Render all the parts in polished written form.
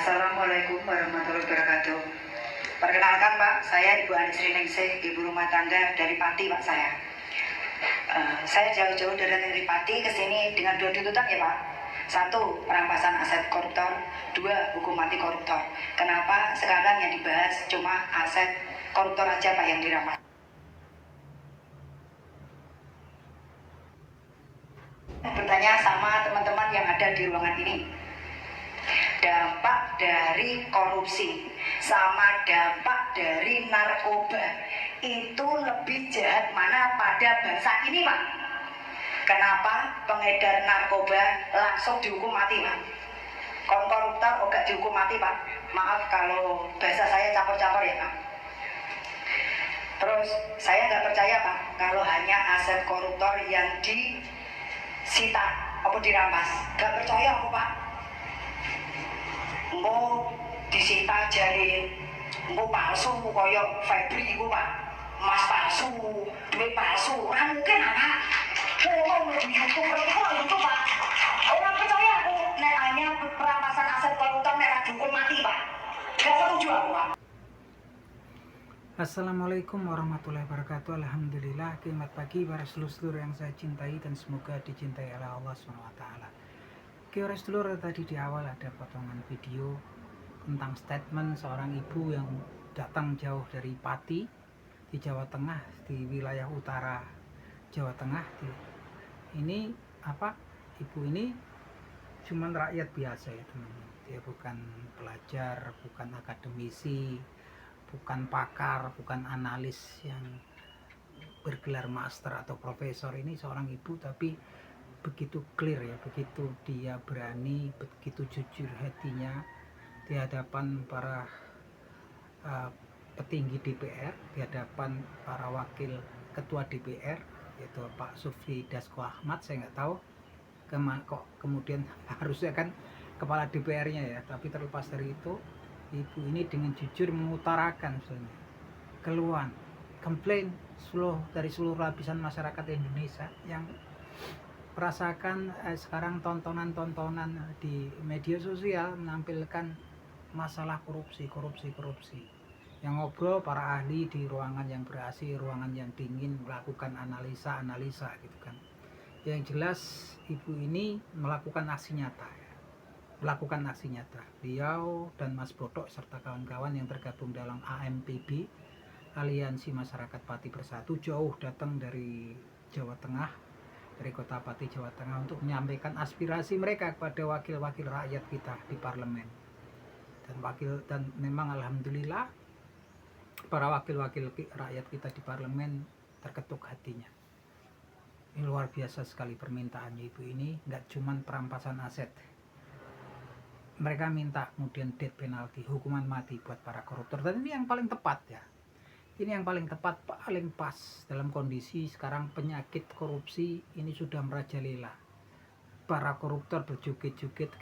Assalamualaikum warahmatullahi wabarakatuh. Perkenalkan Pak, saya Ibu Anisri Ningsih, ibu rumah tangga dari Pati Pak saya. Saya jauh-jauh dari Pati ke sini dengan dua tuntutan ya Pak. Satu, perampasan aset koruptor. Dua, hukum mati koruptor. Kenapa sekarang yang dibahas cuma aset koruptor aja Pak yang dirampas? Bertanya sama teman-teman yang ada di ruangan ini. Dampak dari korupsi sama dampak dari narkoba itu lebih jahat mana pada bangsa ini Pak? Kenapa pengedar narkoba langsung dihukum mati Pak? Koruptor enggak dihukum mati Pak? Maaf kalau bahasa saya campur-campur ya Pak. Terus saya nggak percaya Pak kalau hanya aset koruptor yang disita atau dirampas. Nggak percaya aku Pak. Engko disita jari engko palsu koyo Febri iku Pak. Emas palsu, duit palsu, ora mungkin Pak. Wong dihukum itu Pak. Orang percaya aku nek hanya perampasan aset koruptor nek dihukum mati Pak. Gak setuju aku Pak. Assalamualaikum warahmatullahi wabarakatuh. Alhamdulillah, selamat pagi para sedulur yang saya cintai dan semoga dicintai oleh Allah SWT. Oke, para sedulur, tadi di awal ada potongan video tentang statement seorang ibu yang datang jauh dari Pati di Jawa Tengah, di wilayah utara Jawa Tengah. Ini ibu ini cuman rakyat biasa ya teman-teman. Dia bukan pelajar, bukan akademisi, bukan pakar, bukan analis yang bergelar master atau profesor. Ini seorang ibu tapi begitu clear ya, begitu dia berani, begitu jujur hatinya di hadapan para petinggi DPR, di hadapan para wakil ketua DPR yaitu Pak Sufri Dasko Ahmad. Saya nggak tahu kok kemudian harusnya kan kepala DPR-nya ya, tapi terlepas dari itu ibu ini dengan jujur mengutarakan keluhan, komplain dari seluruh lapisan masyarakat Indonesia yang merasakan sekarang tontonan di media sosial menampilkan masalah korupsi. Yang ngobrol para ahli di ruangan yang ber-AC, ruangan yang dingin, melakukan analisa gitu kan. Yang jelas ibu ini melakukan aksi nyata. Beliau dan Mas Botok serta kawan-kawan yang tergabung dalam AMPB, Aliansi Masyarakat Pati Bersatu, jauh datang dari Jawa Tengah, dari kota Pati, Jawa Tengah, untuk menyampaikan aspirasi mereka kepada wakil-wakil rakyat kita di parlemen. Dan memang alhamdulillah para wakil-wakil rakyat kita di parlemen terketuk hatinya. Ini luar biasa sekali permintaannya ibu ini, nggak cuman perampasan aset. Mereka minta kemudian death penalty, hukuman mati buat para koruptor. Dan ini yang paling tepat ya. Ini yang paling tepat, paling pas dalam kondisi sekarang penyakit korupsi ini sudah merajalela. Para koruptor berjoget-joget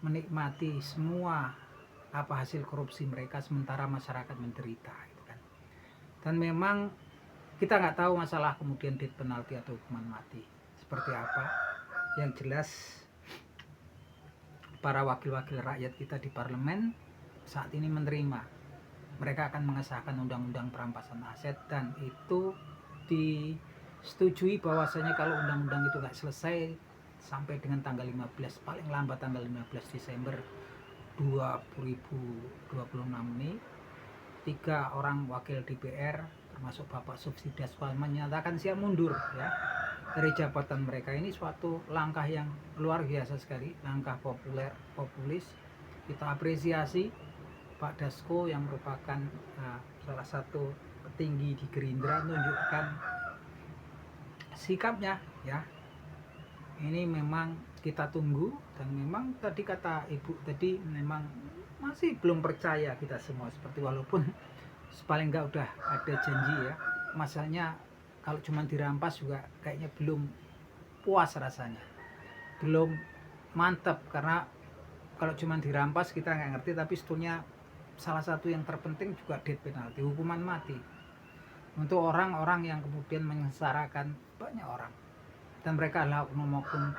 menikmati semua hasil korupsi mereka, sementara masyarakat menderita gitu kan. Dan memang kita nggak tahu masalah kemudian death penalty atau hukuman mati seperti apa. Yang jelas para wakil-wakil rakyat kita di parlemen saat ini menerima. Mereka akan mengesahkan undang-undang perampasan aset, dan itu disetujui bahwasanya kalau undang-undang itu nggak selesai sampai dengan tanggal 15, paling lambat tanggal 15 Desember 2026 ini, 3 orang wakil DPR termasuk Bapak Sufri Dasko menyatakan siap mundur ya dari jabatan mereka. Ini suatu langkah yang luar biasa sekali, langkah populis. Kita apresiasi Pak Dasko yang merupakan salah satu petinggi di Gerindra, menunjukkan sikapnya ya. Ini memang kita tunggu, dan memang tadi kata ibu tadi memang masih belum percaya kita semua, seperti walaupun paling enggak udah ada janji ya. Masanya kalau cuma dirampas juga kayaknya belum puas rasanya, belum mantap, karena kalau cuma dirampas kita nggak ngerti, tapi sebetulnya salah satu yang terpenting juga death penalty, hukuman mati untuk orang-orang yang kemudian menyengsarakan banyak orang. Dan mereka adalah oknum-oknum,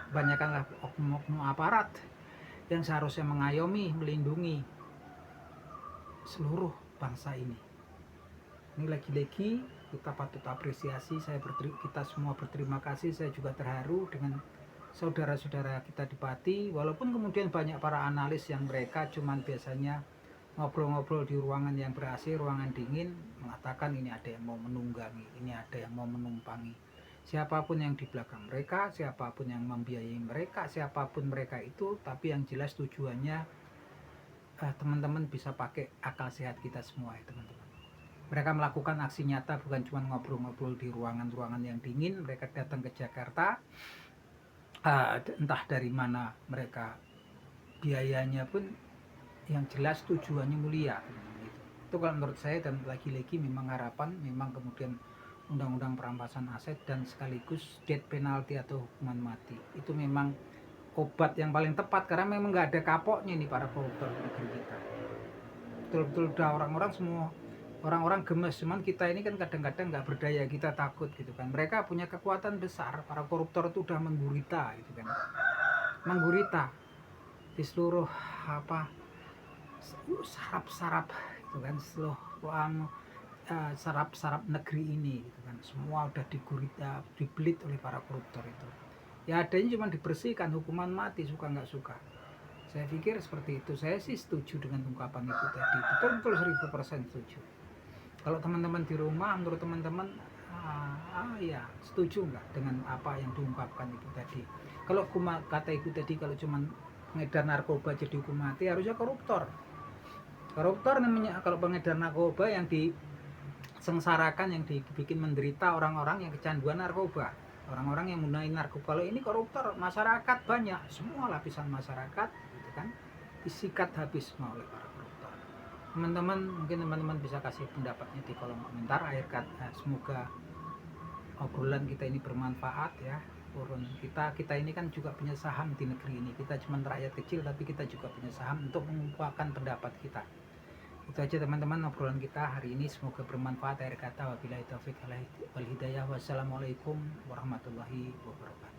banyakkanlah oknum-oknum aparat yang seharusnya mengayomi, melindungi seluruh bangsa ini. Ini lagi-lagi kita patut apresiasi, kita semua berterima kasih. Saya juga terharu dengan saudara-saudara kita di Pati, walaupun kemudian banyak para analis yang mereka cuman biasanya ngobrol-ngobrol di ruangan yang ber-AC, ruangan dingin, mengatakan ini ada yang mau menunggangi, ini ada yang mau menumpangi. Siapapun yang di belakang mereka, siapapun yang membiayai mereka, siapapun mereka itu, tapi yang jelas tujuannya teman-teman bisa pakai akal sehat kita semua ya teman-teman. Mereka melakukan aksi nyata, bukan cuma ngobrol-ngobrol di ruangan-ruangan yang dingin. Mereka datang ke Jakarta, entah dari mana mereka, biayanya pun yang jelas tujuannya mulia. Itu kalau menurut saya, dan lagi-lagi memang harapan, memang kemudian undang-undang perampasan aset dan sekaligus death penalty atau hukuman mati itu memang obat yang paling tepat, karena memang nggak ada kapoknya nih para koruptor di negeri kita. Betul-betul udah orang-orang semua orang-orang gemes, cuman kita ini kan kadang-kadang nggak berdaya, kita takut gitu kan. Mereka punya kekuatan besar, para koruptor itu udah menggurita gitu kan, menggurita di seluruh sarap-sarap gitu kan, seluruh sarap-sarap negeri ini gitu kan, semua udah digurita, dibelit oleh para koruptor itu. Ya adanya cuma dibersihkan, hukuman mati, suka nggak suka. Saya pikir seperti itu. Saya sih setuju dengan ungkapan itu tadi, betul-betul 1000% setuju. Kalau teman-teman di rumah, menurut teman-teman ya setuju nggak dengan apa yang diungkapkan itu tadi? Kalau kata itu tadi, kalau cuma pengedar narkoba jadi hukum mati, harusnya koruptor namanya. Kalau pengedar narkoba yang disengsarakan, yang dibikin menderita orang-orang yang kecanduan narkoba, orang-orang yang menggunakan narkoba. Kalau ini koruptor, masyarakat banyak, semua lapisan masyarakat gitu kan, disikat habis oleh para koruptor. Teman-teman, mungkin teman-teman bisa kasih pendapatnya di kolom komentar. Akhir kata, semoga obrolan kita ini bermanfaat ya. Kita ini kan juga punya saham di negeri ini. Kita cuma rakyat kecil, tapi kita juga punya saham untuk mengungkapkan pendapat kita. Itu aja teman-teman obrolan kita hari ini, semoga bermanfaat. Akhir kata, wabillahi taufiq wal hidayah. Wassalamualaikum warahmatullahi wabarakatuh.